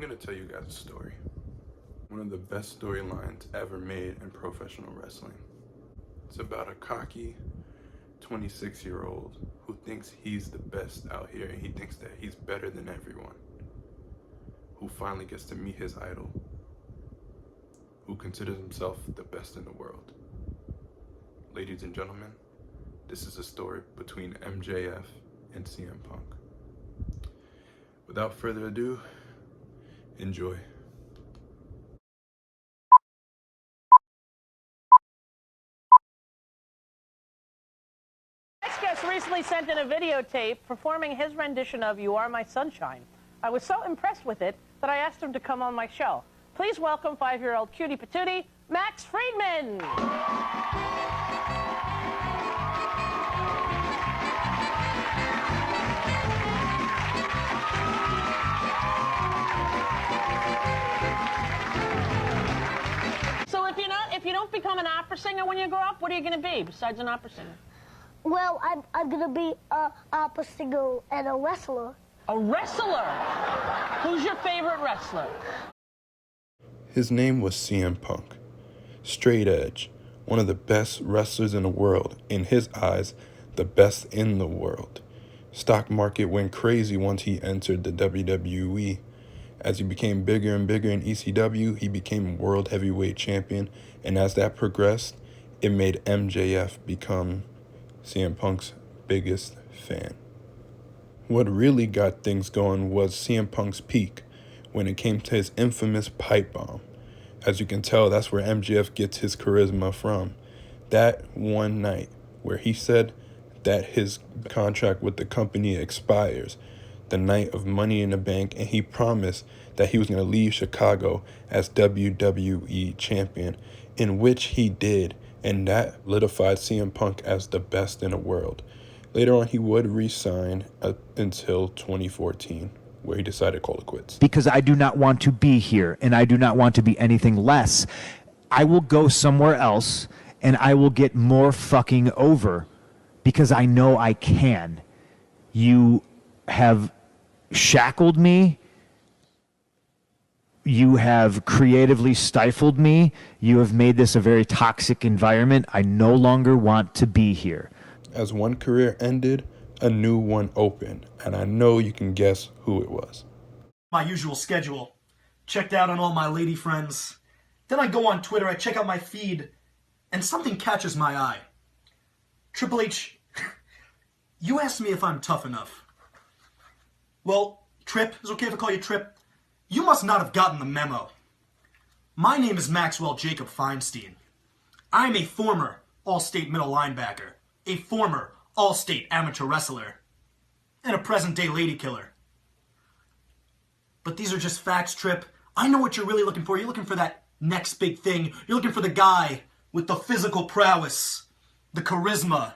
gonna tell you guys a story. One of the best storylines ever made in professional wrestling. It's about a cocky 26-year-old who thinks he's the best out here and he thinks that he's better than everyone. Who finally gets to meet his idol, who considers himself the best in the world. Ladies and gentlemen, this is a story between MJF and CMpunk. Without further ado, enjoy. Next guest recently sent in a videotape performing his rendition of You Are My Sunshine. I was so impressed with it that I asked him to come on my show. Please welcome 5-year-old cutie patootie, Max Friedman. So if you don't become an opera singer when you grow up, what are you going to be besides an opera singer? Well, I'm going to be an opera singer and a wrestler. A wrestler? Who's your favorite wrestler? His name was CMpunk. Straight edge, one of the best wrestlers in the world. In his eyes, the best in the world. Stock market went crazy once he entered the WWE. As he became bigger and bigger in ECW, he became world heavyweight champion. And as that progressed, it made MJF become CMpunk's biggest fan. What really got things going was CMpunk's peak when it came to his infamous pipe bomb. As you can tell, that's where MJF gets his charisma from. That one night where he said that his contract with the company expires, the night of Money in the Bank, and he promised that he was going to leave Chicago as WWE champion, in which he did, and that solidified CMpunk as the best in the world. Later on, he would re-sign until 2014, where he decided to call it quits. Because I do not want to be here, and I do not want to be anything less. I will go somewhere else, and I will get more fucking over, because I know I can. You have shackled me. You have creatively stifled me. You have made this a very toxic environment. I no longer want to be here. As one career ended, a new one opened, and I know you can guess who it was. My usual schedule. Checked out on all my lady friends. Then I go on Twitter, I check out my feed, and something catches my eye. Triple H, you asked me if I'm tough enough. Well, Trip, is it okay if I call you Trip? You must not have gotten the memo. My name is Maxwell Jacob Feinstein. I am a former All-State middle linebacker, a former All-State amateur wrestler, and a present-day lady killer. But these are just facts, Trip. I know what you're really looking for. You're looking for that next big thing. You're looking for the guy with the physical prowess, the charisma,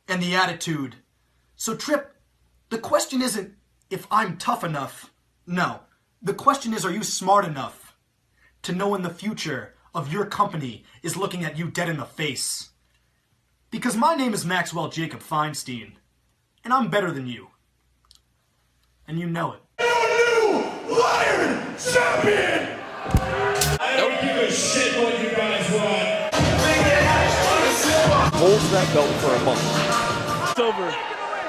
and the attitude. So, Trip, the question isn't if I'm tough enough. No. The question is, are you smart enough to know when the future of your company is looking at you dead in the face? Because my name is Maxwell Jacob Feinstein, and I'm better than you. And you know it. New Lion Champion! I don't give a shit what you guys want. Holds that belt for a month. It's over.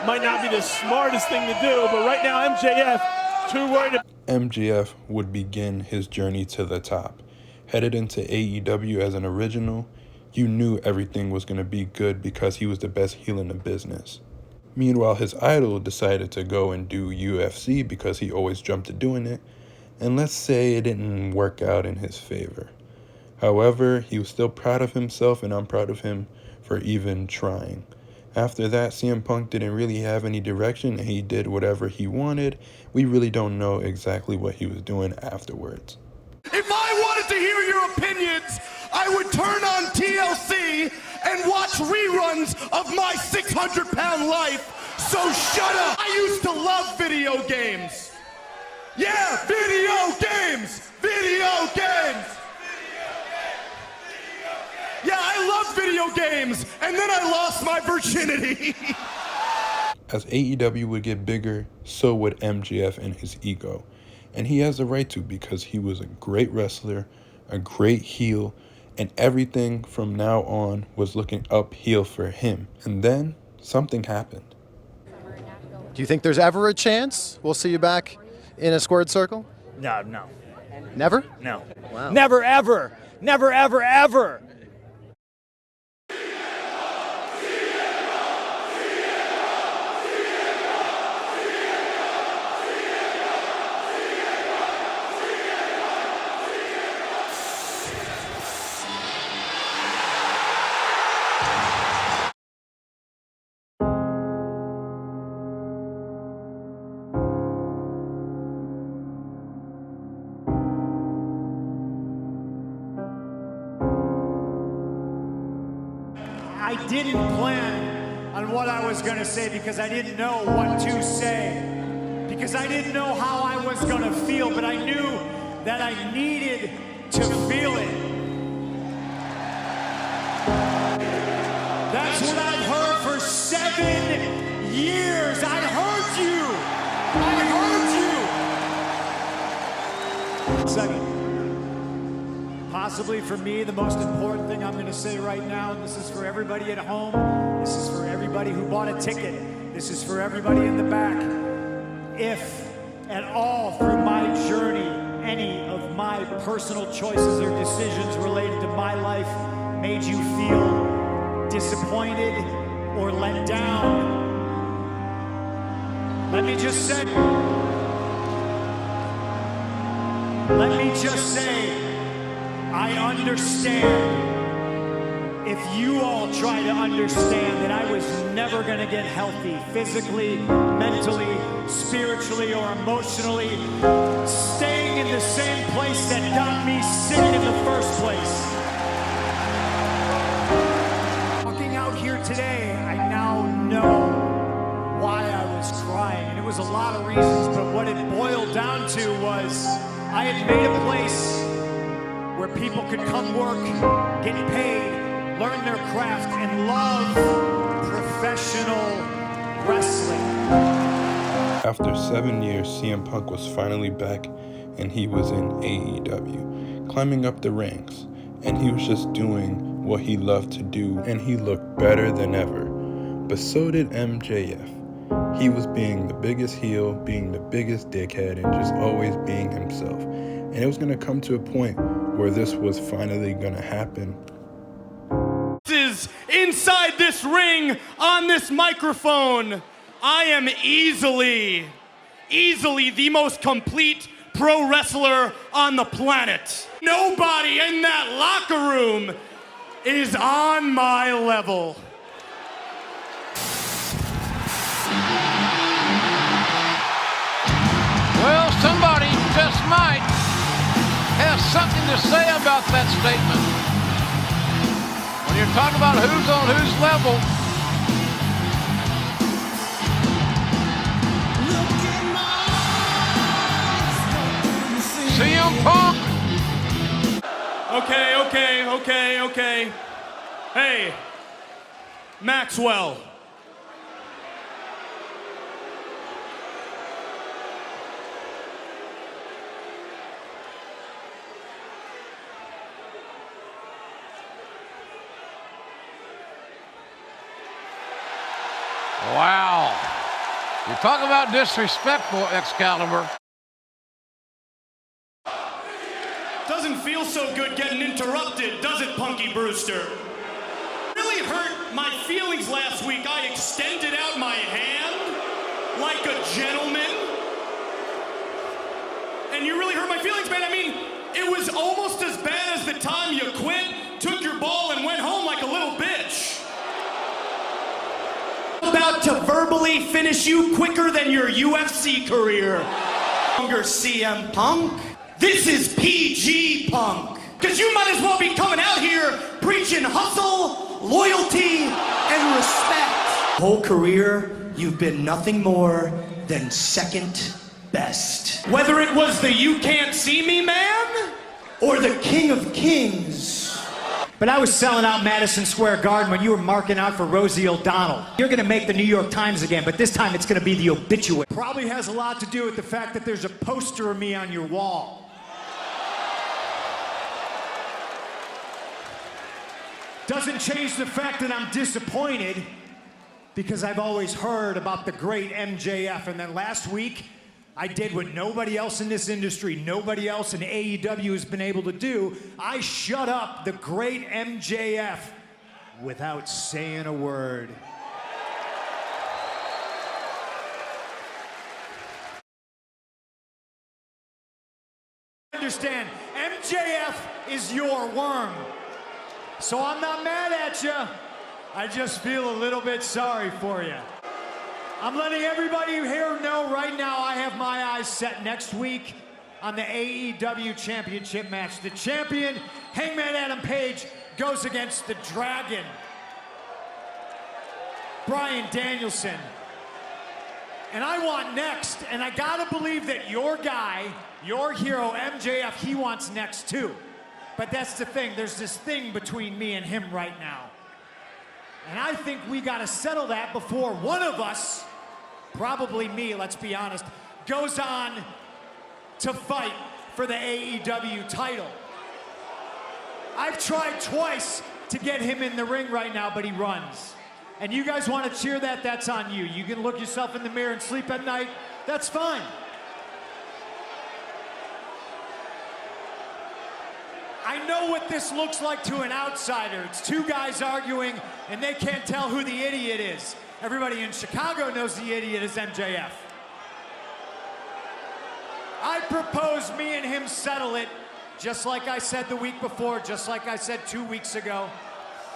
Might not be the smartest thing to do, but right now MJF too worried about. MJF would begin his journey to the top. Headed into AEW as an original, you knew everything was going to be good because he was the best heel in the business. Meanwhile, his idol decided to go and do UFC because he always jumped to doing it, and let's say it didn't work out in his favor. However, he was still proud of himself, and I'm proud of him for even trying. After that, CMpunk didn't really have any direction, and he did whatever he wanted. We really don't know exactly what he was doing afterwards. If I wanted to hear your opinions, I would turn on TLC and watch reruns of my 600-pound life. So shut up. I used to love video games. Yeah, video games. Video games. Yeah, I love video games, and then I lost my virginity. As AEW would get bigger, so would MJF and his ego. And he has the right to, because he was a great wrestler, a great heel, and everything from now on was looking uphill for him. And then something happened. Do you think there's ever a chance we'll see you back in a squared circle? No. Never? No. Wow. Never, ever. Never, ever, ever. I didn't plan on what I was going to say because I didn't know what to say. Because I didn't know how I was going to feel, but I knew that I needed to feel it. That's what I've heard for 7 years. I heard you. I heard you. Second. Possibly for me, the most important thing I'm going to say right now, and this is for everybody at home, this is for everybody who bought a ticket, this is for everybody in the back. If at all through my journey, any of my personal choices or decisions related to my life made you feel disappointed or let down, let me just say, I understand. If you all try to understand that I was never going to get healthy physically, mentally, spiritually, or emotionally, staying in the same place that got me sick in the first place. Walking out here today, I now know why I was crying. And it was a lot of reasons, but what it boiled down to was I had made a place where people could come work, get paid, learn their craft, and love professional wrestling. After 7 years, CM Punk was finally back, and he was in AEW, climbing up the ranks, and he was just doing what he loved to do, and he looked better than ever. But so did MJF. He was being the biggest heel, being the biggest dickhead, and just always being himself. And it was going to come to a point where this was finally going to happen. Is inside this ring, on this microphone, I am easily the most complete pro wrestler on the planet. Nobody in that locker room is on my level. Well, somebody just might have something to say about that statement. When you're talking about who's on whose level, CM Punk. Okay. Hey, Maxwell. Wow. You talk about disrespectful, Excalibur. Doesn't feel so good getting interrupted, does it, Punky Brewster? Really hurt my feelings last week. I extended out my hand like a gentleman. And you really hurt my feelings, man. I mean, it was almost as bad as the time you quit, took your ball, and went home like a little bitch. About to verbally finish you quicker than your UFC career. Longer CM Punk. This is PG Punk. Because you might as well be coming out here preaching hustle, loyalty, and respect. Whole career, you've been nothing more than second best. Whether it was the You Can't See Me Man or the King of Kings, But I was selling out Madison Square Garden when you were marking out for Rosie O'Donnell. You're going to make the New York Times again, but this time it's going to be the obituary. Probably has a lot to do with the fact that there's a poster of me on your wall. Doesn't change the fact that I'm disappointed because I've always heard about the great MJF. And then last week, I did what nobody else in this industry, nobody else in AEW has been able to do. I shut up the great MJF without saying a word. Understand, MJF is your worm. So I'm not mad at you. I just feel a little bit sorry for you. I'm letting everybody here know right now I have my eyes set next week on the AEW Championship match. The champion, Hangman Adam Page, goes against the Dragon, Bryan Danielson. And I want next, and I gotta believe that your guy, your hero, MJF, he wants next too. But that's the thing, there's this thing between me and him right now. And I think we gotta settle that before one of us, probably me, let's be honest, goes on to fight for the AEW title. I've tried twice to get him in the ring right now, but he runs. And you guys want to cheer that, that's on you. You can look yourself in the mirror and sleep at night, that's fine. I know what this looks like to an outsider. It's two guys arguing, and they can't tell who the idiot is. Everybody in Chicago knows the idiot is MJF. I propose me and him settle it, just like I said the week before, just like I said 2 weeks ago.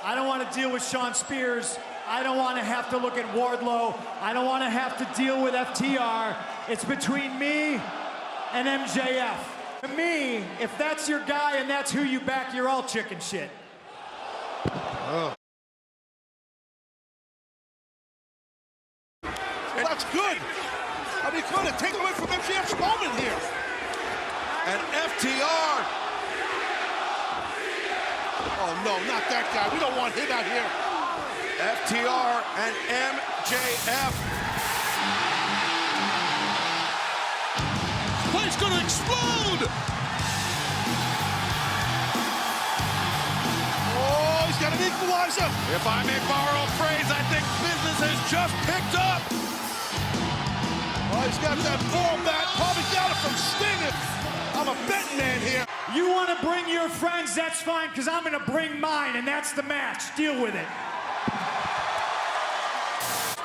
I don't want to deal with Sean Spears. I don't want to have to look at Wardlow. I don't want to have to deal with FTR. It's between me and MJF. To me, if that's your guy and that's who you back, you're all chicken shit. Oh. Well, that's good. I mean, come on, take away from MJF's moment here. And FTR. Oh, no, not that guy. We don't want him out here. FTR and MJF. This play's going to explode. Oh, he's got an equalizer. If I may borrow a phrase, I think business has just picked up. Oh, he's got that ball bat. Probably got it from Sting. I'm a betting man here. You want to bring your friends, that's fine, because I'm going to bring mine, and that's the match. Deal with it.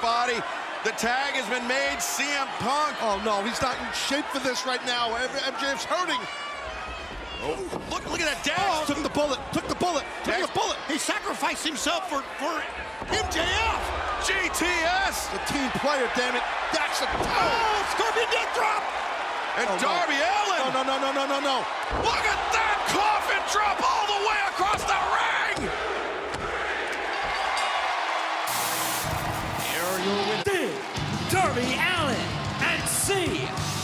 Body. The tag has been made. CMpunk. Oh, no, he's not in shape for this right now. MJF's hurting. Oh, look at that dash. Took the bullet. Took the bullet. Took the bullet. He sacrificed himself for MJF. GTS. The team player, damn it. That's a... Oh, Scorpion death drop. And Darby Allin. No. Look at that coffin drop all the way across the ring. Here are your winners. Darby Allin and CMpunk.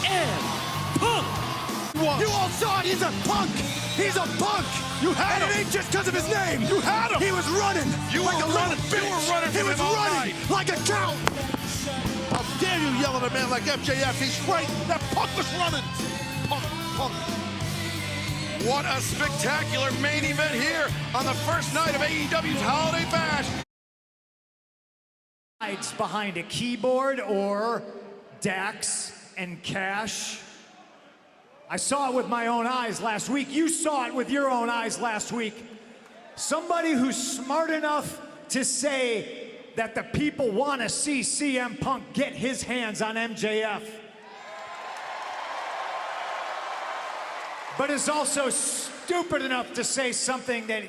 You all saw it. He's a punk. He's a punk. You had him. It ain't just because of his name. You had him. He was running. You like were running. You were running. He was running like a cow. How dare you yell at a man like MJF? He's right. That punk was running. Punk. What a spectacular main event here on the first night of AEW's Holiday Bash. It's behind a keyboard or Dax and Cash. I saw it with my own eyes last week. You saw it with your own eyes last week. Somebody who's smart enough to say that the people want to see CM Punk get his hands on MJF. But is also stupid enough to say something that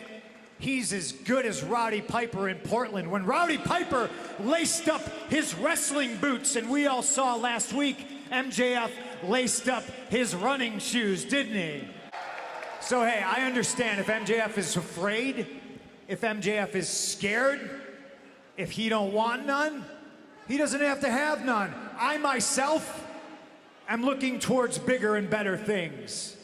he's as good as Rowdy Piper in Portland. When Rowdy Piper laced up his wrestling boots, and we all saw last week, MJF laced up his running shoes, didn't he? So hey, I understand if MJF is afraid, if MJF is scared, if he don't want none, he doesn't have to have none. I myself am looking towards bigger and better things.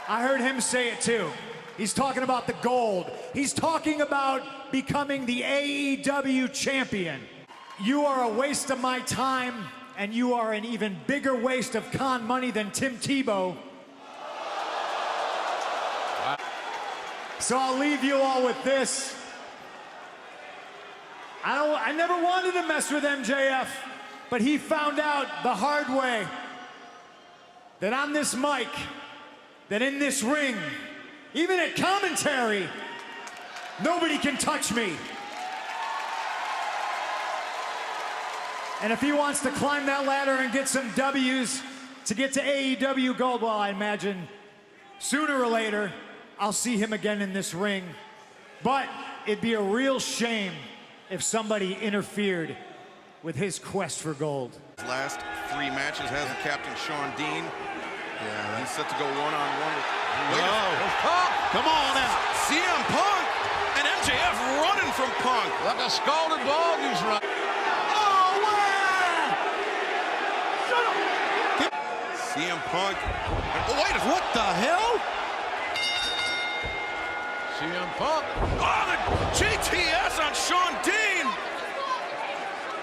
I heard him say it too. He's talking about the gold. He's talking about becoming the AEW champion. You are a waste of my time, and you are an even bigger waste of con money than Tim Tebow. So I'll leave you all with this. I never wanted to mess with MJF, but he found out the hard way that on this mic, that in this ring, even at commentary, nobody can touch me. And if he wants to climb that ladder and get some W's to get to AEW Gold, well, I imagine sooner or later, I'll see him again in this ring. But it'd be a real shame if somebody interfered with his quest for gold. Last 3 matches has the captain Sean Dean. Yeah, he's set to go one-on-one. Come on out. CM Punk and MJF running from Punk. Like a scalded dog he's running. CM Punk. Oh, wait, what the hell? CM Punk. Oh, the GTS on Sean Dean.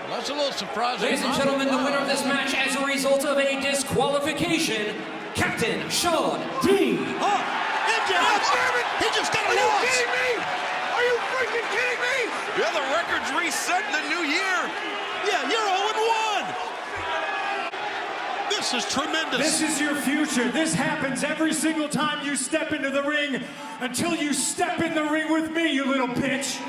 Well, that's a little surprising. Ladies and gentlemen, the winner of this match as a result of a disqualification, Captain Sean Dean. Oh, MJF, he just got a loss. Are you kidding me? Are you freaking kidding me? Yeah, the record's reset in the new year. Yeah, you're 0-1. This is tremendous. This is your future. This happens every single time you step into the ring until you step in the ring with me, you little bitch.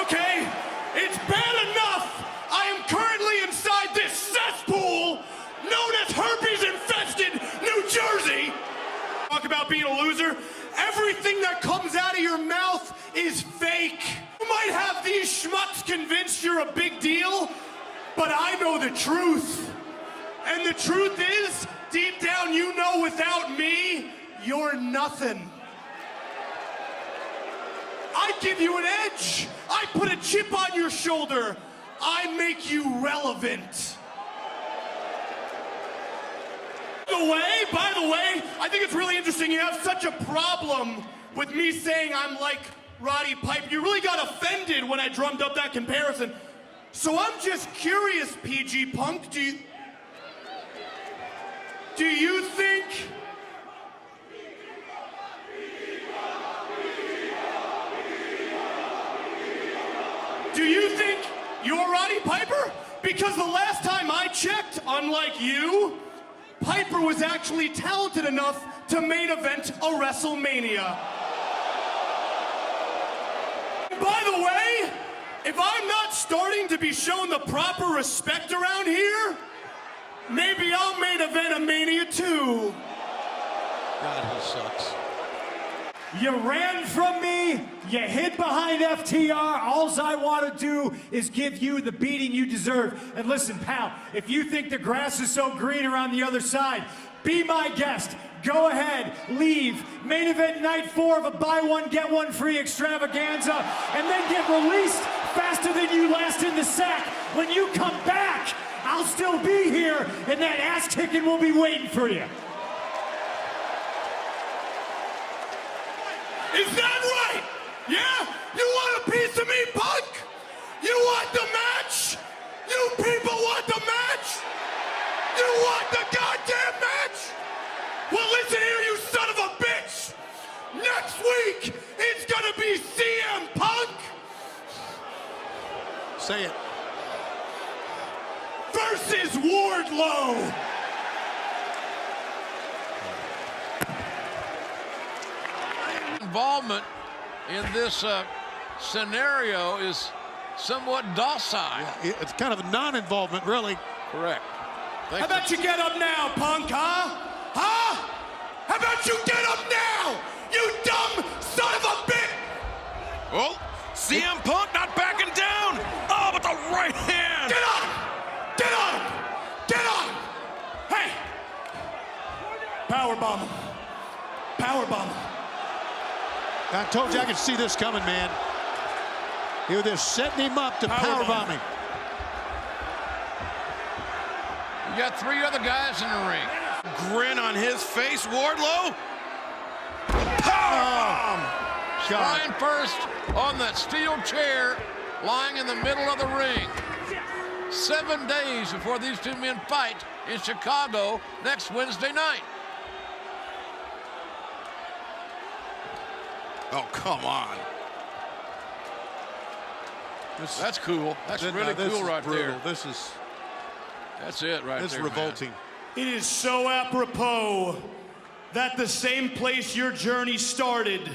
Okay, it's bad enough. I am currently inside this cesspool known as herpes-infested New Jersey. Talk about being a loser. Everything that comes out of your mouth is fake. You might have these schmucks convinced you're a big deal, but I know the truth. And the truth is, deep down you know without me, you're nothing. I give you an edge. I put a chip on your shoulder. I make you relevant. By the way, I think it's really interesting you have such a problem with me saying I'm like Roddy Piper. You really got offended when I drummed up that comparison. So I'm just curious, PG Punk, do you think you're Roddy Piper? Because the last time I checked, unlike you, Piper was actually talented enough to main event a WrestleMania. By the way, if I'm not starting to be shown the proper respect around here, maybe I'll main event a Mania too. God, he sucks. You ran from me, you hid behind FTR. All I want to do is give you the beating you deserve. And listen, pal, if you think the grass is so green around the other side, be my guest. Go ahead, leave. Main event night 4 of a buy one, get one free extravaganza, and then get released faster than you last in the sack. When you come back, I'll still be here, and that ass kicking will be waiting for you. Is that right? Yeah? You want a piece of me, Punk? You want the match? You people want the match? You want the goddamn match? Well, listen here, you son of a bitch! Next week, it's gonna be CM Punk! Say it. Versus Wardlow! Involvement in this scenario is somewhat docile. Yeah, it's kind of a non-involvement, really. Correct. How about you get up now, Punk, huh? Huh? How about you get up now, you dumb son of a bitch? Oh, CM Punk not backing down. Oh, but the right hand. Get on him! Get on him! Get on him! Hey! Powerbomb him. Powerbomb him. I told you I could see this coming, man. He was just setting him up to powerbomb him. You got 3 other guys in the ring. Grin on his face, Wardlow. Spine first on that steel chair lying in the middle of the ring. 7 days before these two men fight in Chicago next Wednesday night. Oh, come on. That's cool. That's really cool right there. This is... That's it right there. It's revolting. It is so apropos that the same place your journey started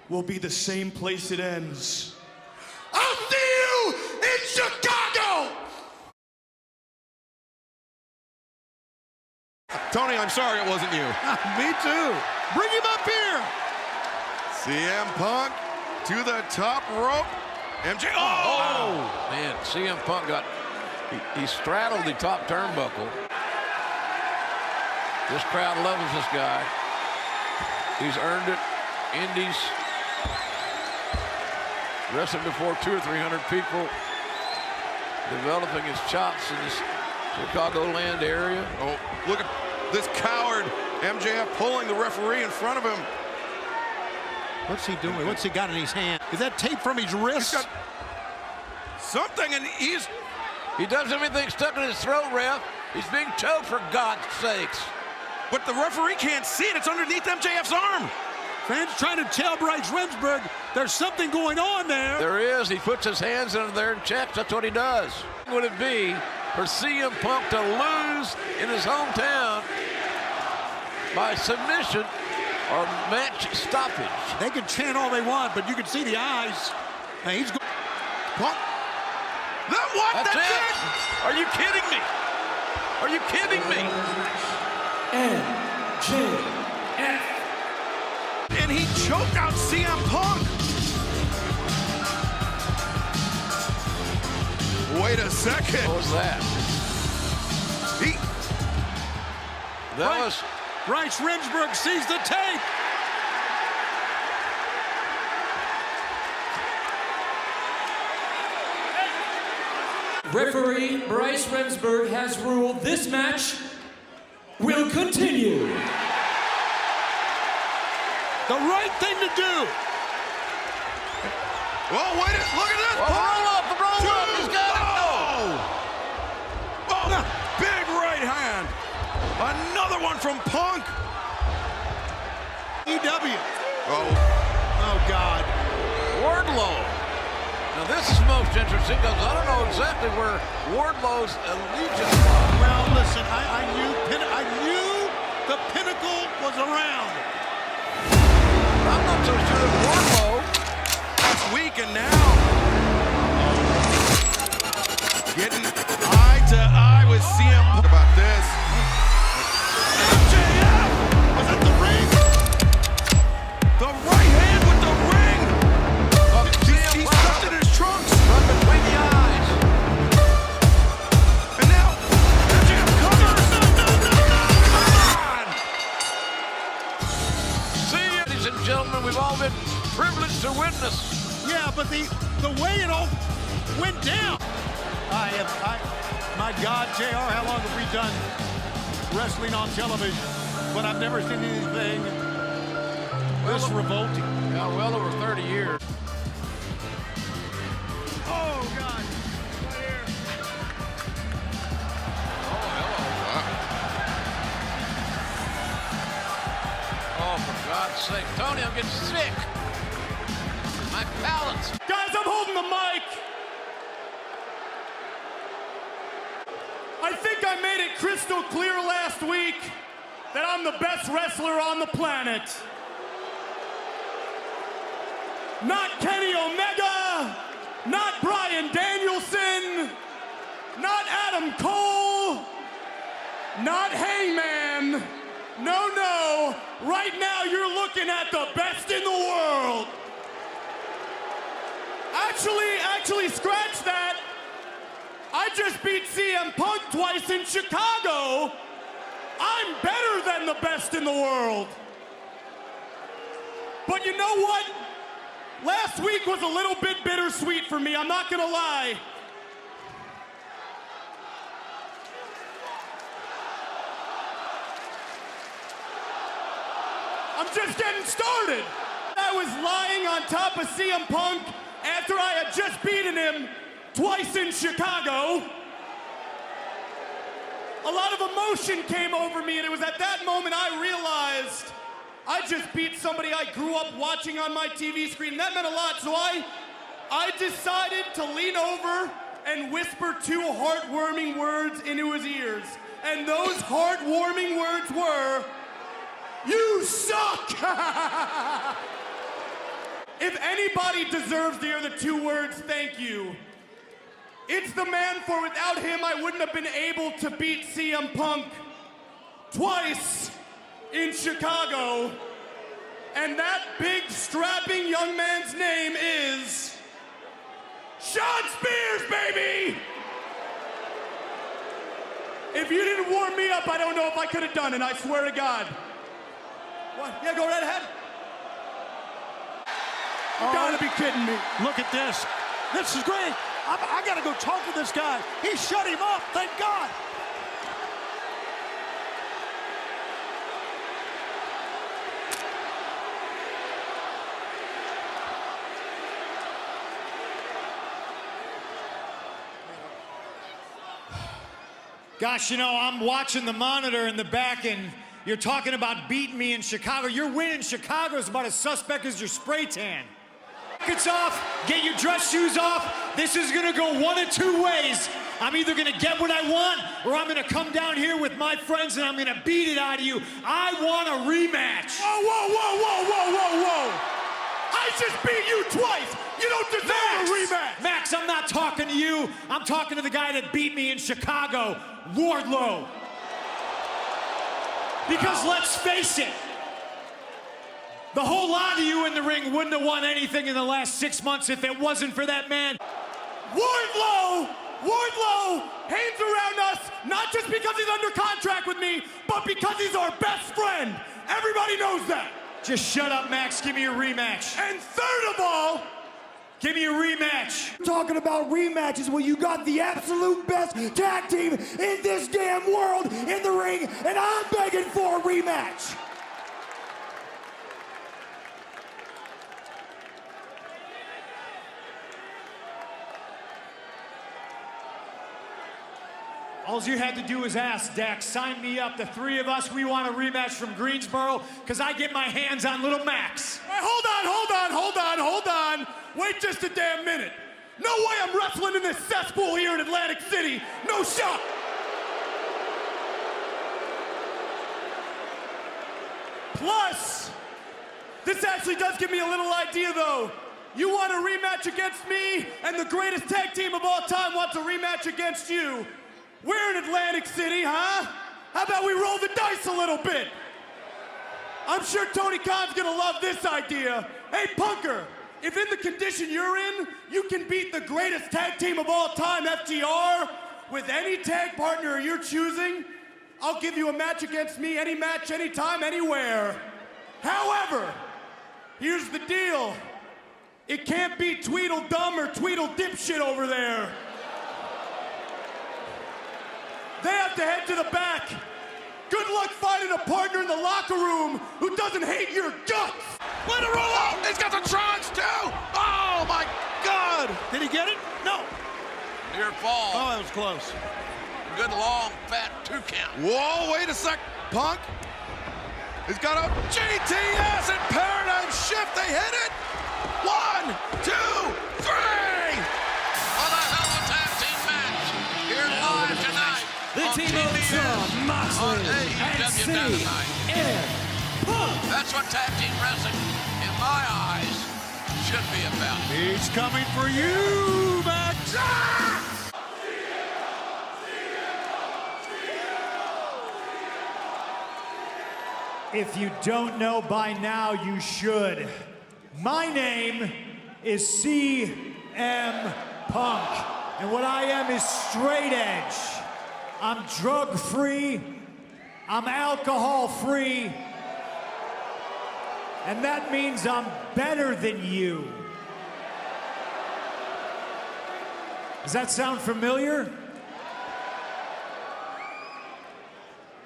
will be the same place it ends. I'll see you in Chicago! Tony, I'm sorry it wasn't you. Me too. Bring him up here. CM Punk to the top rope. MJ. Oh, man, CM Punk got, he straddled the top turnbuckle. This crowd loves this guy. He's earned it. Indies. Wrestling before 200 or 300 people. Developing his chops in this Chicagoland area. Oh, look at this coward. MJF pulling the referee in front of him. What's he doing? What's he got in his hand? Is that tape from his wrist? He's got something, and he doesn't have anything stuck in his throat, ref. He's being choked, for God's sakes. But the referee can't see it. It's underneath MJF's arm. Fans trying to tell Bryce Remsburg there's something going on there. There is. He puts his hands under there and checks. That's what he does. What would it be for CM Punk to lose in his hometown by submission or match stoppage? They can chant all they want, but you can see the eyes. Now he's going. Punk. That's it. Are you kidding me? Are you kidding me? MJF. And he choked out CM Punk. Wait a second. What was that? Bryce Remsburg sees the tape. Referee Bryce Remsburg has ruled this match will continue. The right thing to do. Well, wait, look at this. Roll up. He's got it. Oh, big right hand. Another one from Punk. EW. Oh, God. Wardlow. Now this is most interesting because I don't know exactly where Wardlow's allegiance lies. Well, listen, I knew the Pinnacle was around. I'm not so sure of Wardlow. Last week and now getting eye to eye with CM Punk about this. MJF was at the ring. The right hand with the ring. He stuffed it in his trunks. Right between the eyes. And now MJF covers. See, ladies and gentlemen, we've all been privileged to witness. Yeah, but the way it all went down. My God, JR, how long have we done wrestling on television? But I've never seen anything this revolting. Yeah, well over 30 years. Oh, God. Right here. Oh, for God's sake. Tony, I'm getting sick. My balance. Guys, I'm holding the mic. I think I made it crystal clear last week that I'm the best wrestler on the planet. Not Kenny Omega, not Bryan Danielson, not Adam Cole, not Hangman. No. Right now you're looking at the best in the world. Actually, scratch that. I just beat CM Punk twice in Chicago. I'm better than the best in the world. But you know what? Last week was a little bit bittersweet for me, I'm not gonna lie. I'm just getting started. That was lying on top of CM Punk after I had just beaten him twice in Chicago, a lot of emotion came over me, and it was at that moment I realized I just beat somebody I grew up watching on my TV screen. That meant a lot, so I decided to lean over and whisper 2 heartwarming words into his ears. And those heartwarming words were, "You suck!" If anybody deserves to hear the 2 words, thank you, it's the man, for without him, I wouldn't have been able to beat CM Punk twice in Chicago. And that big, strapping young man's name is Sean Spears, baby! If you didn't warm me up, I don't know if I could have done it, I swear to God. What? Yeah, go right ahead. You gotta be kidding me. Look at this. This is great. I gotta go talk to this guy. He shut him up, thank God. Gosh, you know, I'm watching the monitor in the back, and you're talking about beating me in Chicago. Your win in Chicago is about as suspect as your spray tan. It's off, get your dress shoes off. This is gonna go one of 2 ways. I'm either gonna get what I want, or I'm gonna come down here with my friends and I'm gonna beat it out of you. I want a rematch. Whoa, whoa, whoa, whoa, whoa, whoa, whoa! I just beat you twice! You don't deserve a rematch! Max, I'm not talking to you. I'm talking to the guy that beat me in Chicago, Wardlow. Because let's face it, the whole lot of you in the ring wouldn't have won anything in the last 6 months if it wasn't for that man. Wardlow hangs around us not just because he's under contract with me, but because he's our best friend. Everybody knows that. Just shut up, Max. Give me a rematch. And third of all, give me a rematch. Talking about rematches, well, you got the absolute best tag team in this damn world in the ring, and I'm begging for a rematch. All you had to do was ask, Dax. Sign me up. The 3 of us, we want a rematch from Greensboro, because I get my hands on little Max. Hey, hold on. Wait just a damn minute. No way I'm wrestling in this cesspool here in Atlantic City. No shot. Plus, this actually does give me a little idea, though. You want a rematch against me, and the greatest tag team of all time wants a rematch against you. We're in Atlantic City, huh? How about we roll the dice a little bit? I'm sure Tony Khan's gonna love this idea. Hey, Punker, if in the condition you're in, you can beat the greatest tag team of all time, FTR, with any tag partner you're choosing, I'll give you a match against me, any match, anytime, anywhere. However, here's the deal. It can't be Tweedledum or Tweedledipshit over there. They have to head to the back. Good luck finding a partner in the locker room who doesn't hate your guts. Let it roll out. He's got the trunks too. Oh my God! Did he get it? No. Near fall. Oh, that was close. Good long fat 2 count. Whoa! Wait a sec, Punk. He's got a GTS and paradigm shift. They hit it. 1, 2, 3. What a hell of a tag team match here live tonight. The team of John Moxley and CMpunk. That's what tag team wrestling, in my eyes, should be about. He's coming for you, Max. If you don't know by now, you should. My name is CMpunk, and what I am is straight edge. I'm drug-free, I'm alcohol-free, and that means I'm better than you. Does that sound familiar?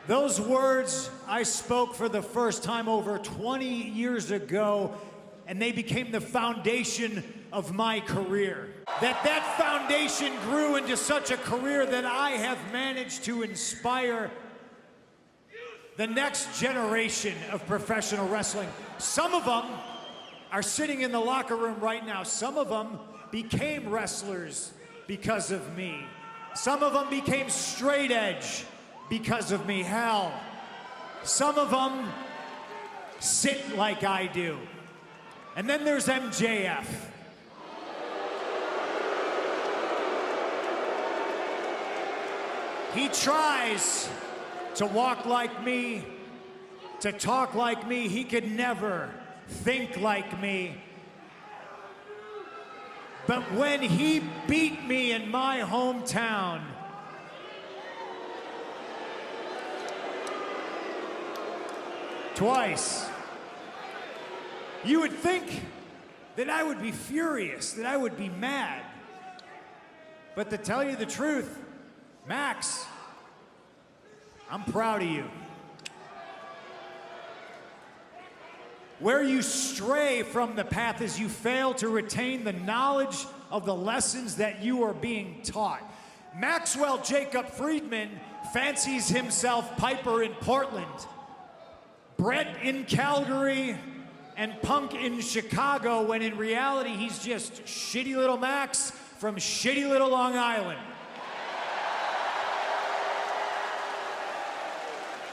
Those words I spoke for the first time over 20 years ago, and they became the foundation of my career. That foundation grew into such a career that I have managed to inspire the next generation of professional wrestling. Some of them are sitting in the locker room right now. Some of them became wrestlers because of me. Some of them became straight edge because of me. Hell, some of them sit like I do. And then there's MJF. He tries to walk like me, to talk like me. He could never think like me. But when he beat me in my hometown, twice, you would think that I would be furious, that I would be mad. But to tell you the truth, Max, I'm proud of you. Where you stray from the path is you fail to retain the knowledge of the lessons that you are being taught. Maxwell Jacob Friedman fancies himself Piper in Portland, Brett in Calgary, and Punk in Chicago, when in reality he's just shitty little Max from shitty little Long Island.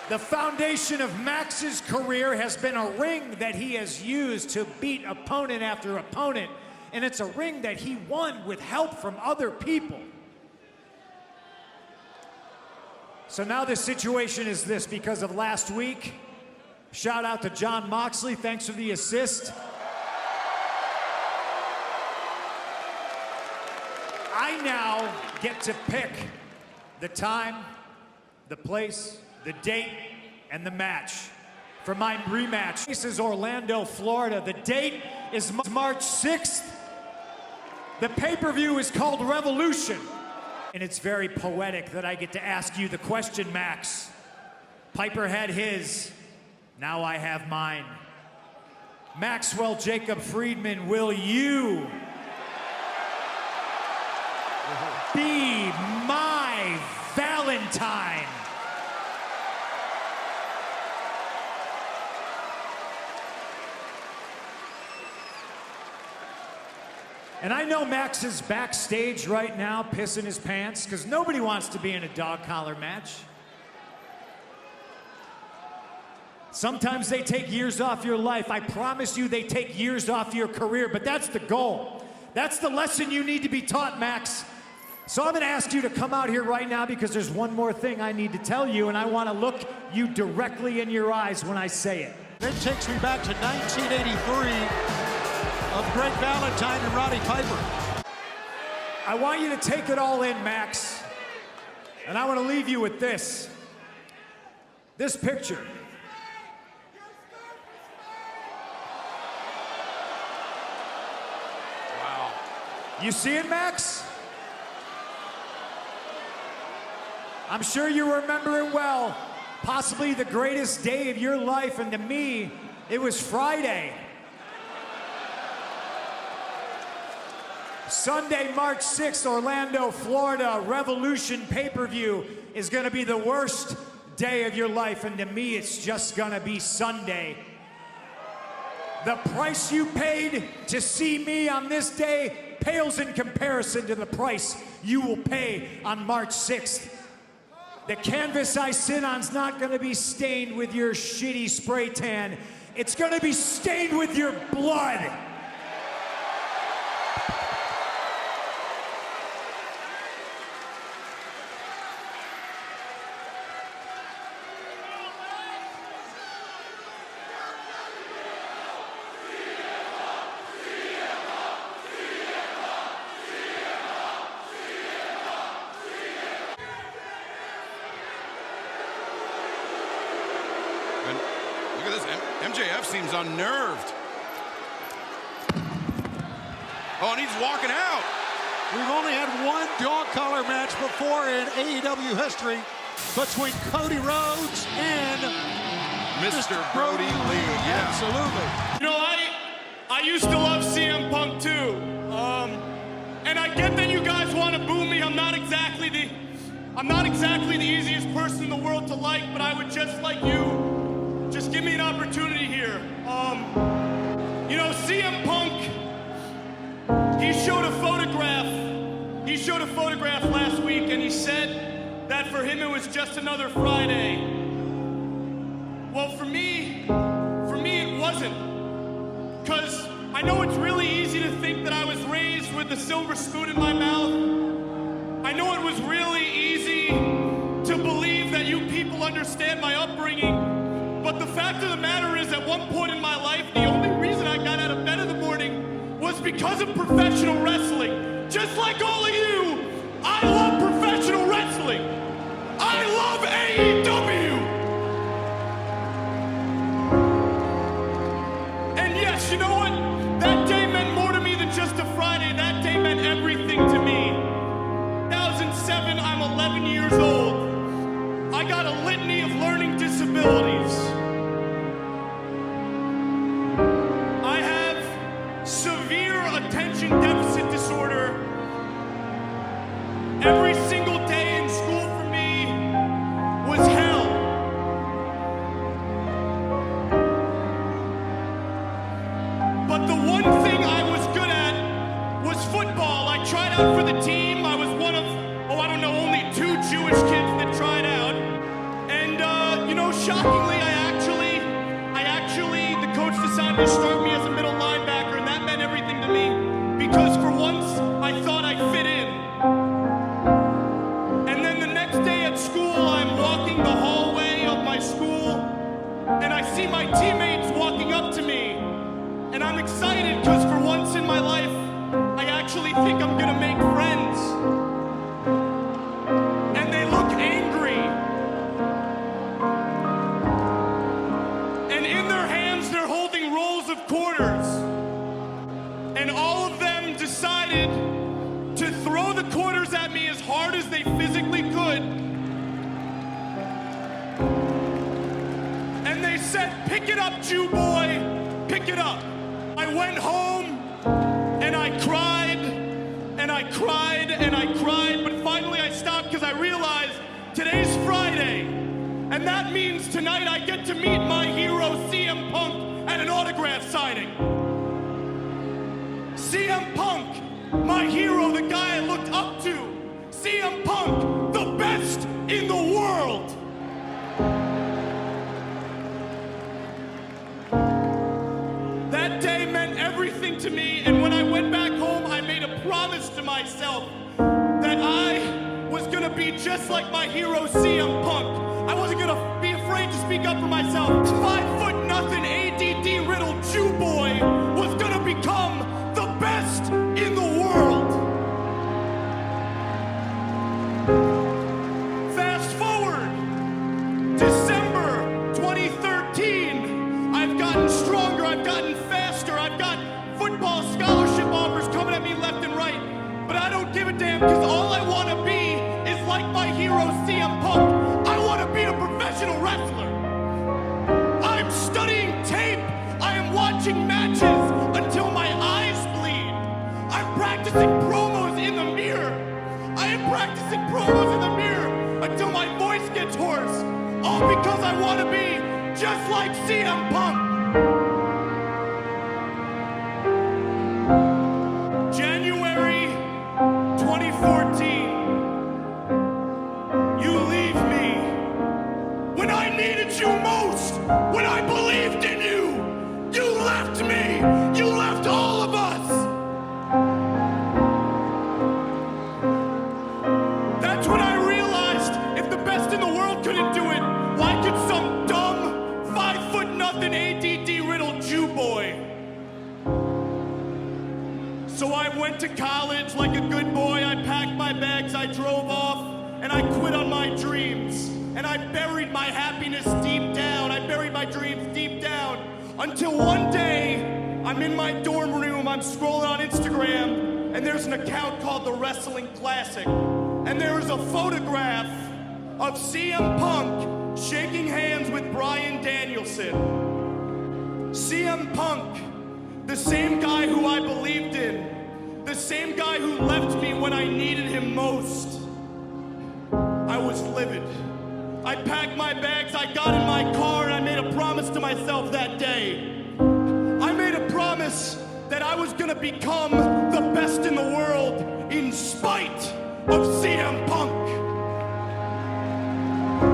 The foundation of Max's career has been a ring that he has used to beat opponent after opponent, and it's a ring that he won with help from other people. So now the situation is this: because of last week, shout out to John Moxley, thanks for the assist. I now get to pick the time, the place, the date, and the match for my rematch. This is Orlando, Florida. The date is March 6th. The pay-per-view is called Revolution. And it's very poetic that I get to ask you the question, Max. Piper had his, now I have mine. Maxwell Jacob Friedman, will you be my Valentine? And I know Max is backstage right now pissing his pants because nobody wants to be in a dog collar match. Sometimes they take years off your life. I promise you they take years off your career, but that's the goal. That's the lesson you need to be taught, Max. So I'm gonna ask you to come out here right now because there's one more thing I need to tell you, and I wanna look you directly in your eyes when I say it. That takes me back to 1983. Of Greg Valentine and Roddy Piper. I want you to take it all in, Max. And I want to leave you with this. This picture. Wow. You see it, Max? I'm sure you remember it well. Possibly the greatest day of your life, and to me, it was Friday. Sunday, March 6th, Orlando, Florida, Revolution pay-per-view is gonna be the worst day of your life, and to me, it's just gonna be Sunday. The price you paid to see me on this day pales in comparison to the price you will pay on March 6th. The canvas I sit on's not gonna be stained with your shitty spray tan. It's gonna be stained with your blood. Look at this, MJF seems unnerved. Oh, and he's walking out. We've only had one dog collar match before in AEW history between Cody Rhodes and Mr. Brody Lee. Yeah. Absolutely. You know, I used to love CM Punk too. And I get that you guys want to boo me. I'm not exactly the easiest person in the world to like, but I would just like you, just give me an opportunity here. You know, CM Punk, he showed a photograph last week, and he said that for him it was just another Friday. Well, for me it wasn't. Because I know it's really easy to think that I was raised with a silver spoon in my mouth. I know it was really easy to believe that you people understand my upbringing. But the fact of the matter is, at one point in my life, the only reason I got out of bed in the morning was because of professional wrestling. Just like all of you, I love professional wrestling. I love AEW. And yes, you know what? That day meant more to me than just a Friday. That day meant everything to me. 2007, I'm 11 years old. I got a litany of learning disabilities. I have severe attention deficit disorder. Every single day in school for me was hell. But the one thing I was good at was football. I tried out for the team. I was one of, only 2 Jewish kids that tried out. And, you know, shockingly, the coach decided to start me as a middle linebacker, and that meant everything to me. Because for once, I thought I'd fit in. And then the next day at school, I'm walking the hallway of my school, and I see my teammates walking up to me. And I'm excited because for once in my life, I actually think I'm gonna make friends. And they look angry. And in their hands, they're holding rolls of quarters. And all of them decided to throw the quarters at me as hard as they physically could. And they said, "Pick it up, Jew boy, pick it up." I went home and I cried and I cried and I cried, but finally I stopped because I realized today's Friday, and that means tonight I get to meet my hero CM Punk at an autograph signing. CM Punk, my hero, the guy I looked up to. CM Punk, the best in the world. That day meant everything to me, and when I went back home, I made a promise to myself that I was gonna be just like my hero CM Punk. I wasn't gonna be afraid to speak up for myself. 5'0" ADD riddled Jew boy was gonna become the best in the world. Fast forward, December 2013, I've gotten stronger, I've gotten faster, I've got football scholarship offers coming at me left and right, but I don't give a damn because all I want to be is like my hero CM Punk. I want to be a professional wrestler. I'm studying tape. I am watching matches until my eyes bleed. I'm practicing promos in the mirror. I am practicing promos in the mirror until my voice gets hoarse. All because I want to be just like CM Punk. January 2014. You leave me when I needed you most, when I believed in you. You left me. You left all of us. That's when I realized if the best in the world couldn't do it, why could some dumb 5'0" ADD riddled Jew boy? So I went to college like a good boy. I packed my bags, I drove off, and I quit on my dreams. And I buried my happiness deep down. I buried my dreams deep down until one day I'm in my dorm room, I'm scrolling on Instagram, and there's an account called The Wrestling Classic. And there is a photograph of CM Punk shaking hands with Bryan Danielson. CM Punk, The same guy who I believed in. The same guy who left me when I needed him most. I was livid. I packed my bags, I got in my car, and I made a promise to myself that day. I made a promise that I was gonna become the best in the world in spite of CM Punk.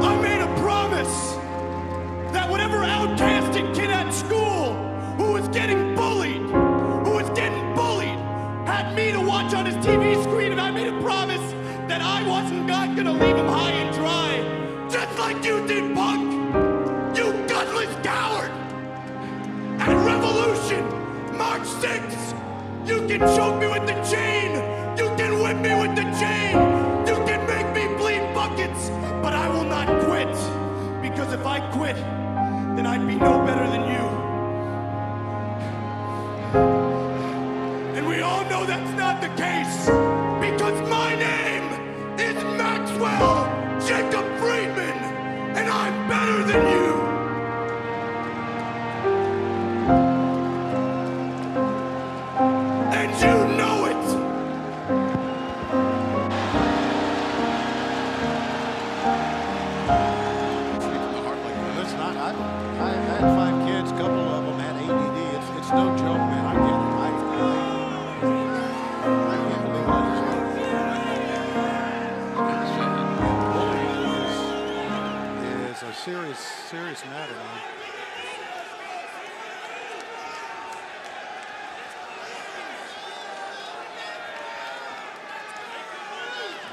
I made a promise that whatever outcasted kid at school who was getting bullied, had me to watch on his TV screen, and I made a promise that I wasn't not gonna leave him high and dry, just like you did, Punk, you gutless coward. At Revolution, March 6th, you can choke me with the chain, you can whip me with the chain, you can make me bleed buckets, but I will not quit, because if I quit, then I'd be no better than you. And we all know that's not the case, because my name is Maxwell Jacob Friedman, and I'm better than you. And you know it. Listen, I had 5 kids, a couple of them had ADD. It's no joke, man. I get it. I can't believe what I just heard. Bullying is a serious matter, man.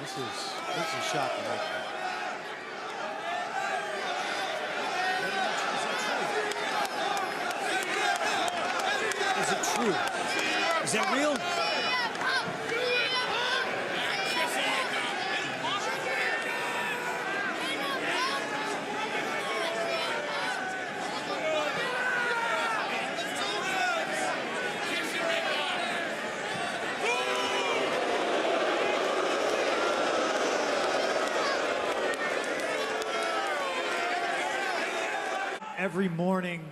This is shocking. Is it true? Is that real? Every morning,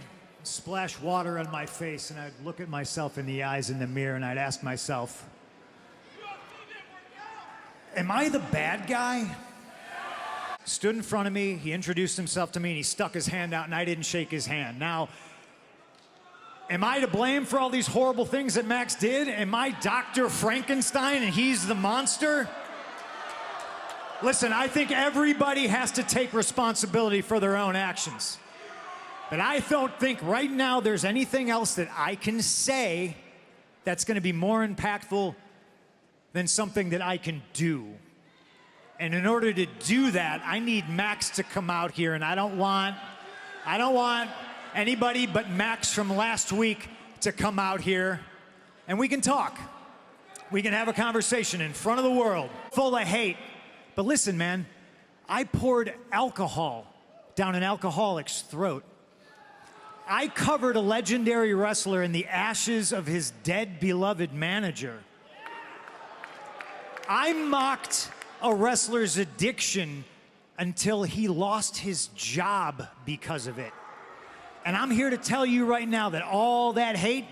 splash water on my face, and I'd look at myself in the eyes in the mirror, and I'd ask myself, am I the bad guy? Stood in front of me, he introduced himself to me, and he stuck his hand out, and I didn't shake his hand. Now, am I to blame for all these horrible things that Max did? Am I Dr. Frankenstein, and he's the monster? Listen, I think everybody has to take responsibility for their own actions. But I don't think right now there's anything else that I can say that's going to be more impactful than something that I can do. And in order to do that, I need Max to come out here, and I don't want anybody but Max from last week to come out here, and we can talk. We can have a conversation in front of the world, full of hate. But listen, man, I poured alcohol down an alcoholic's throat. I covered a legendary wrestler in the ashes of his dead beloved manager. I mocked a wrestler's addiction until he lost his job because of it. And I'm here to tell you right now that all that hate,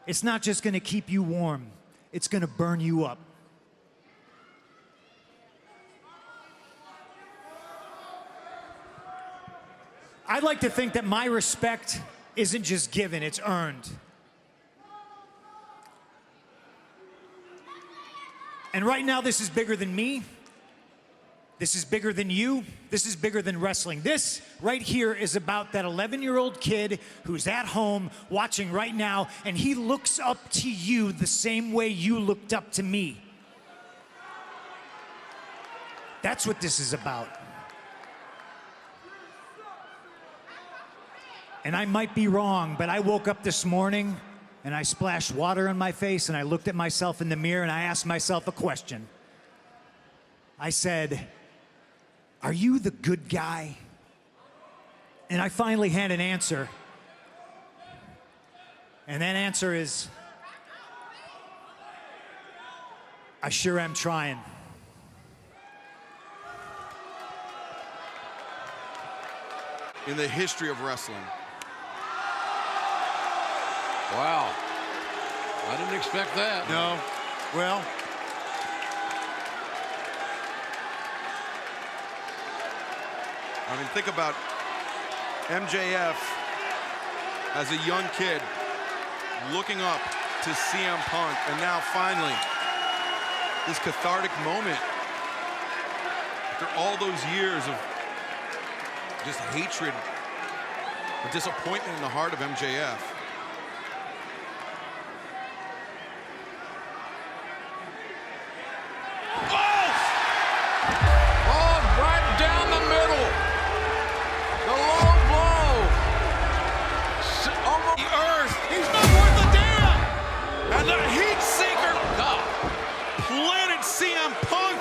it's not just gonna keep you warm, it's gonna burn you up. I'd like to think that my respect isn't just given, it's earned. And right now, this is bigger than me. This is bigger than you. This is bigger than wrestling. This right here is about that 11-year-old kid who's at home watching right now, and he looks up to you the same way you looked up to me. That's what this is about. And I might be wrong, but I woke up this morning and I splashed water on my face and I looked at myself in the mirror and I asked myself a question. I said, are you the good guy? And I finally had an answer. And that answer is, I sure am trying. In the history of wrestling, Wow. I didn't expect that. No. Well, I mean, think about MJF as a young kid looking up to CM Punk, and now finally this cathartic moment after all those years of just hatred or disappointment in the heart of MJF. And the heat seeker planted CM Punk.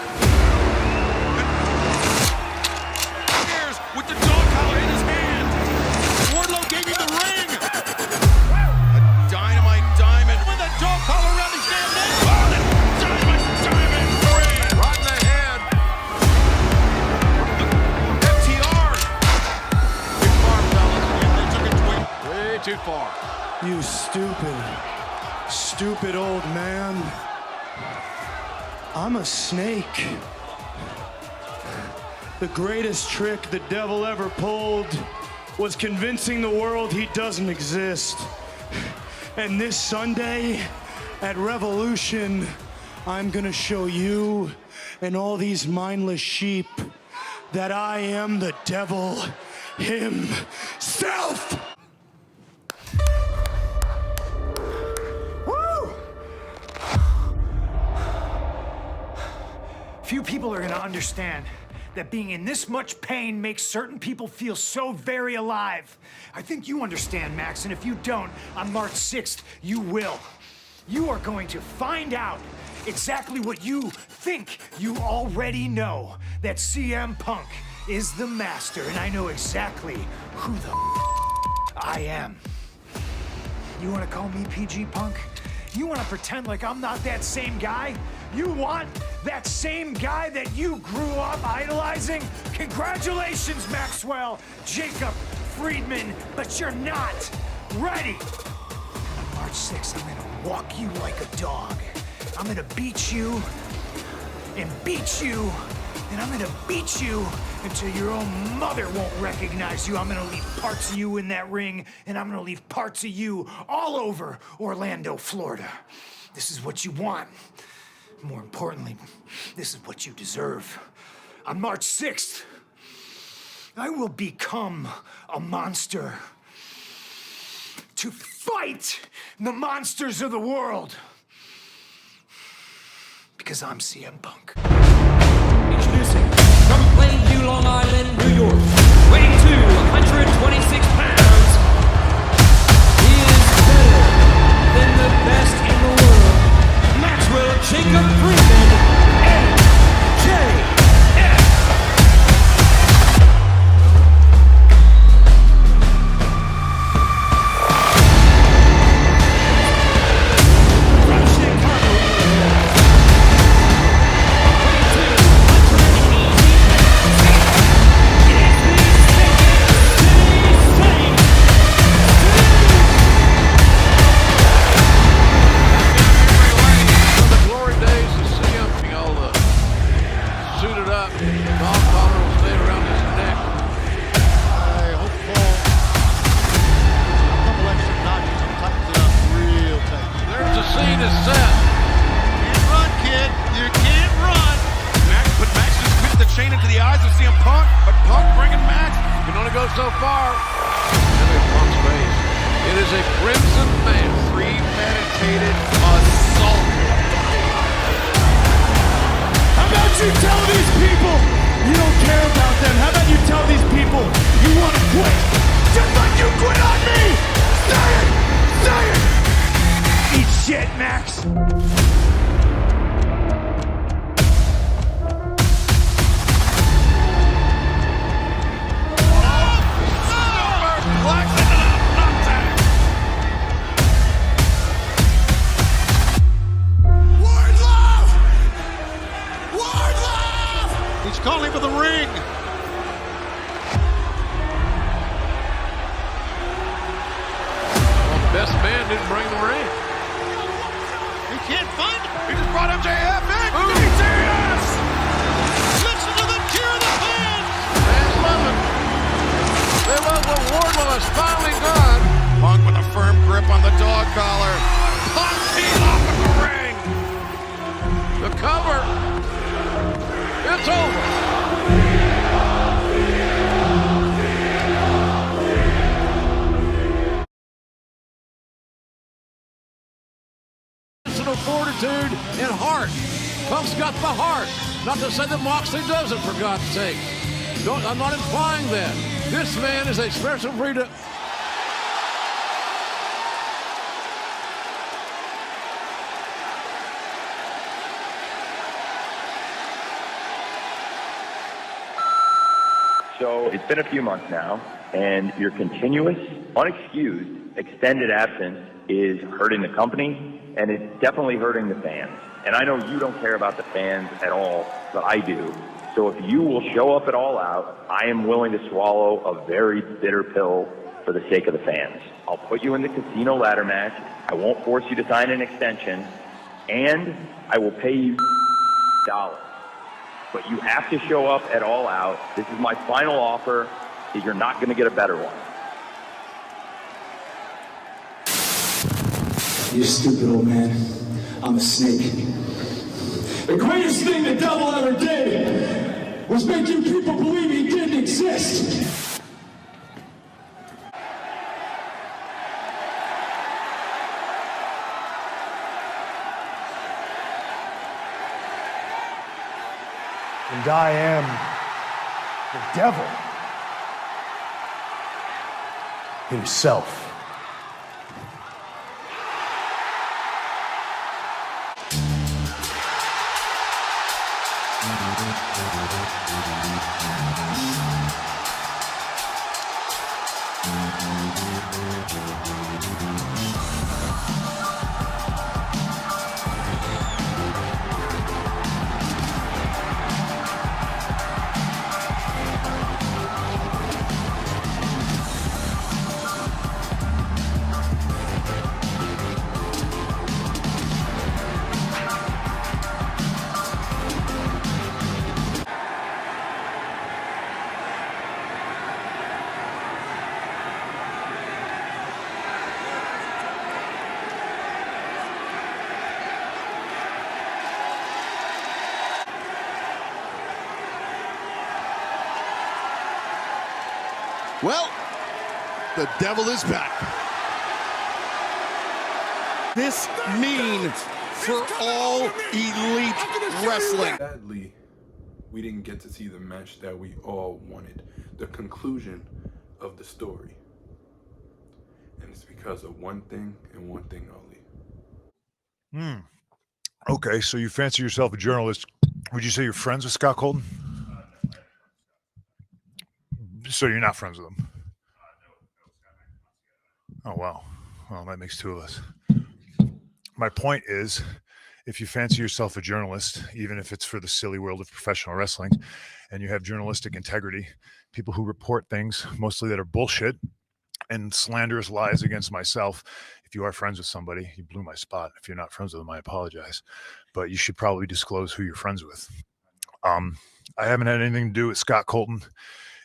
Here's with the dog collar in his hand. Wardlow gave him the ring. A dynamite diamond with a dog collar around his damn neck. Oh, the dynamite diamond ring. Right in the head. FTR. Too far, fellas. They took it way too far. You stupid old man. I'm a snake. The greatest trick the devil ever pulled was convincing the world he doesn't exist. And this Sunday at Revolution, I'm gonna show you and all these mindless sheep that I am the devil himself. Few people are gonna understand that being in this much pain makes certain people feel so very alive. I think you understand, Max, and if you don't, on March 6th, you will. You are going to find out exactly what you think you already know, that CM Punk is the master, and I know exactly who the I am. You wanna call me PG Punk? You wanna pretend like I'm not that same guy? You want that same guy that you grew up idolizing? Congratulations, Maxwell, Jacob, Friedman, but you're not ready. On March 6th, I'm gonna walk you like a dog. I'm gonna beat you and beat you, and I'm gonna beat you until your own mother won't recognize you. I'm gonna leave parts of you in that ring, and I'm gonna leave parts of you all over Orlando, Florida. This is what you want. More importantly, this is what you deserve. On March 6th, I will become a monster to fight the monsters of the world. Because I'm CM Punk. Introducing, from Plainview, Long Island, New York, weighing 126 pounds, he is better than the best in the world. Maxwell Jacob Friedman, NJF. From Chicago, chain into the eyes of CM Punk, but Punk bringing Max. Can only go so far. Look at Punk's face. It is a crimson man. Premeditated assault. How about you tell these people you don't care about them? How about you tell these people you want to quit? Just like you quit on me! Say it! Say it! Eat shit, Max! He's calling for the ring. man didn't bring the ring. He can't find it. He just brought MJF in. Serious. Listen to the cheer of the fans. Fans love it. They love what Wardlow has finally done. Punk with a firm grip on the dog collar. Punk team off of the ring. The cover. It's over. Fortitude and heart. Punk's got the heart. Not to say that Moxley doesn't, for God's sake. I'm not implying that. This man is a special breed of... So it's been a few months now, and your continuous, unexcused, extended absence is hurting the company, and it's definitely hurting the fans. And I know you don't care about the fans at all, but I do. So if you will show up at All Out, I am willing to swallow a very bitter pill for the sake of the fans. I'll put you in the casino ladder match. I won't force you to sign an extension, and I will pay you $. But you have to show up at All Out. This is my final offer, because you're not going to get a better one. You stupid old man. I'm a snake. The greatest thing the devil ever did was make you people believe he didn't exist. And I am the devil himself. Well, the devil is back. This means for all elite wrestling. Sadly, we didn't get to see the match that we all wanted, the conclusion of the story. And it's because of one thing and one thing only. Okay, so you fancy yourself a journalist. Would you say you're friends with Scott Colton? So you're not friends with him? Oh, wow. Well, that makes two of us. My point is, if you fancy yourself a journalist, even if it's for the silly world of professional wrestling, and you have journalistic integrity, people who report things, mostly that are bullshit and slanderous lies against myself, if you are friends with somebody, you blew my spot. If you're not friends with them, I apologize. But you should probably disclose who you're friends with. I haven't had anything to do with Scott Colton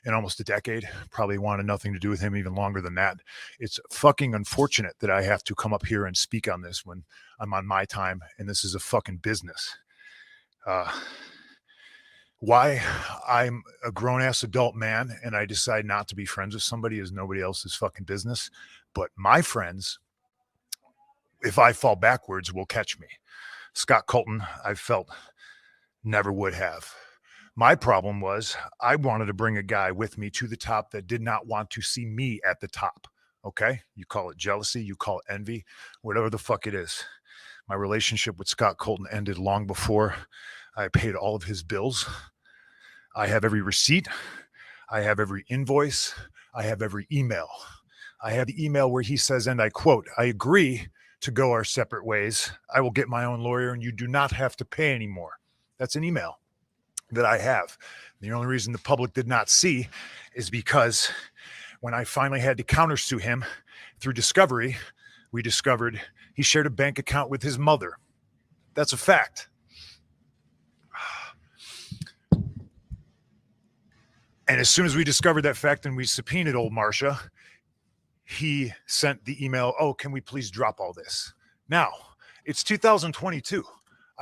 in almost a decade. Probably wanted nothing to do with him even longer than that. It's fucking unfortunate that I have to come up here and speak on this when I'm on my time and this is a fucking business. Why I'm a grown-ass adult man and I decide not to be friends with somebody is nobody else's fucking business. But my friends, if I fall backwards, will catch me. Scott Colton, I felt, never would have. My problem was I wanted to bring a guy with me to the top that did not want to see me at the top. Okay? You call it jealousy, you call it envy, whatever the fuck it is. My relationship with Scott Colton ended long before I paid all of his bills. I have every receipt. I have every invoice. I have every email. I have the email where he says, and I quote, "I agree to go our separate ways. I will get my own lawyer and you do not have to pay anymore." That's an email that I have. The only reason the public did not see is because when I finally had to countersue him through discovery, we discovered he shared a bank account with his mother. That's a fact. And as soon as we discovered that fact and we subpoenaed old Marcia, he sent the email, oh, can we please drop all this? Now, it's 2022.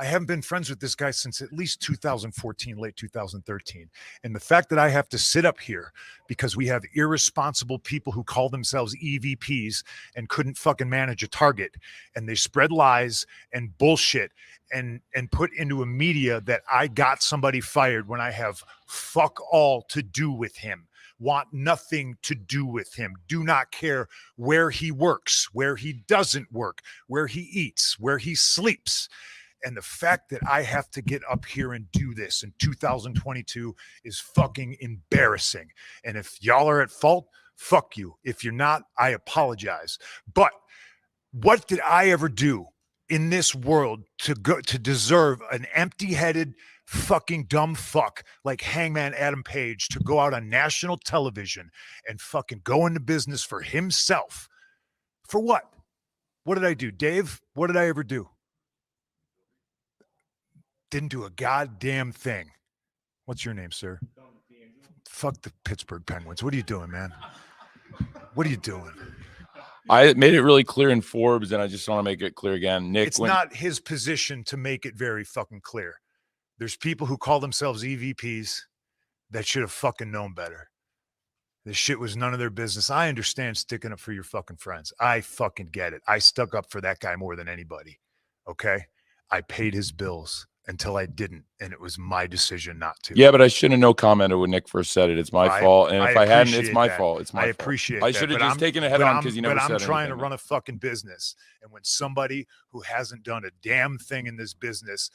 I haven't been friends with this guy since at least 2014, late 2013. And the fact that I have to sit up here because we have irresponsible people who call themselves EVPs and couldn't fucking manage a target, and they spread lies and bullshit and put into a media that I got somebody fired when I have fuck all to do with him. Want nothing to do with him, do not care where he works, where he doesn't work, where he eats, where he sleeps. And the fact that I have to get up here and do this in 2022 is fucking embarrassing. And if y'all are at fault, fuck you. If you're not, I apologize. But what did I ever do in this world to deserve an empty-headed fucking dumb fuck like Hangman Adam Page to go out on national television and fucking go into business for himself? For what? What did I do, Dave? What did I ever do? Didn't do a goddamn thing. What's your name, sir? Fuck the Pittsburgh Penguins. What are you doing, man? What are you doing? I made it really clear in Forbes, and I just want to make it clear again. Nick, it's not his position to make it very fucking clear. There's people who call themselves EVPs that should have fucking known better. This shit was none of their business. I understand sticking up for your fucking friends. I fucking get it. I stuck up for that guy more than anybody. Okay? I paid his bills until I didn't, and it was my decision not to. Yeah, but I shouldn't have no commented when Nick first said it. It's my fault, and if I hadn't, it's my that. fault. It's my I fault. appreciate I that. should have But just taken it head on because you never said anything. But I'm trying to run a fucking business, and when somebody who hasn't done a damn thing in this business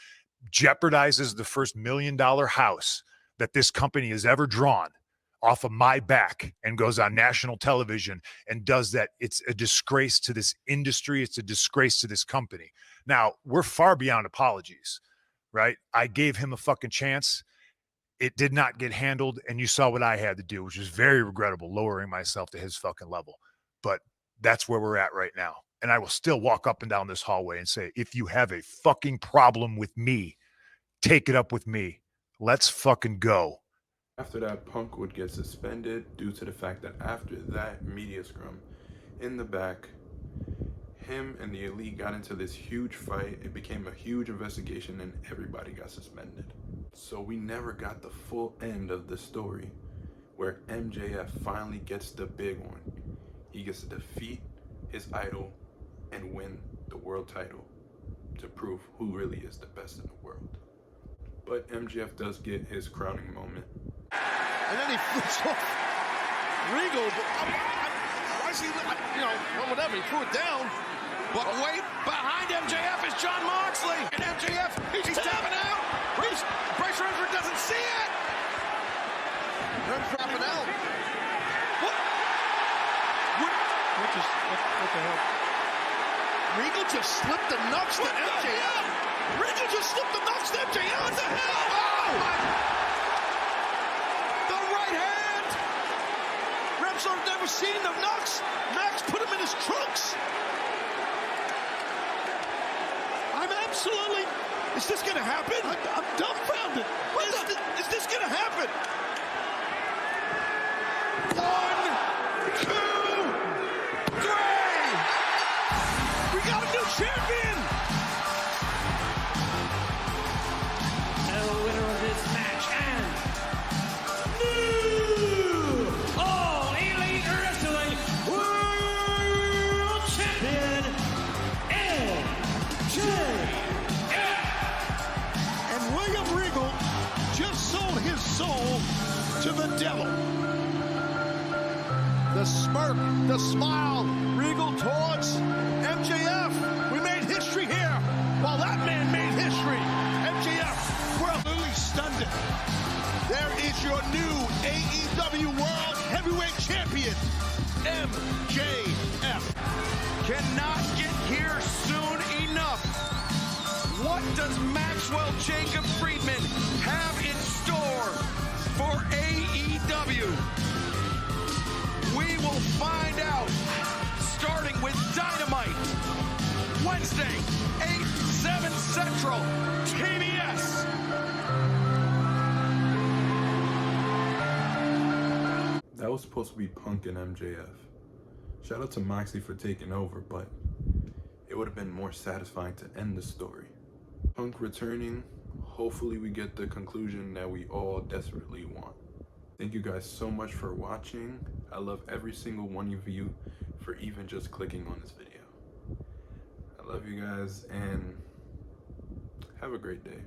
jeopardizes the first $1 million house that this company has ever drawn off of my back and goes on national television and does that, it's a disgrace to this industry. It's a disgrace to this company. Now, we're far beyond apologies, right? I gave him a fucking chance. It did not get handled, and you saw what I had to do, which was very regrettable, lowering myself to his fucking level. But that's where we're at right now. And I will still walk up and down this hallway and say, if you have a fucking problem with me, take it up with me. Let's fucking go. After that, Punk would get suspended due to the fact that after that media scrum in the back, him and the Elite got into this huge fight. It became a huge investigation and everybody got suspended. So we never got the full end of the story where MJF finally gets the big one. He gets to defeat his idol and win the world title to prove who really is the best in the world. But MJF does get his crowning moment. And then he flips off Regal. Why is he, well, whatever, he threw it down. But wait, behind MJF is John Moxley. And MJF, he's tapping out. Bryce Remsburg doesn't see it. Remsburg tapping out. What the hell? Regal just slipped the nuts to MJF. Regal just slipped the nuts to MJF. What the hell? Oh! I've never seen the Knox. Max put him in his trunks. I'm absolutely. Is this going to happen? I'm dumbfounded. Is this going to happen? 1, 2, 3. We got a new champion. And the winner of this match and soul to the devil. The smirk, the smile, Regal towards MJF. We made history here. While that man made history, MJF, we're absolutely stunned. There is your new AEW World Heavyweight Champion, MJF. Cannot get here soon enough. What does Maxwell Jacob Friedman have in store for AEW? We will find out, starting with Dynamite Wednesday, 8, 7 Central, TBS. That was supposed to be Punk and MJF. Shout out to Moxley for taking over, but it would have been more satisfying to end the story. Punk returning, hopefully we get the conclusion that we all desperately want. Thank you guys so much for watching. I love every single one of you for even just clicking on this video. I love you guys and have a great day.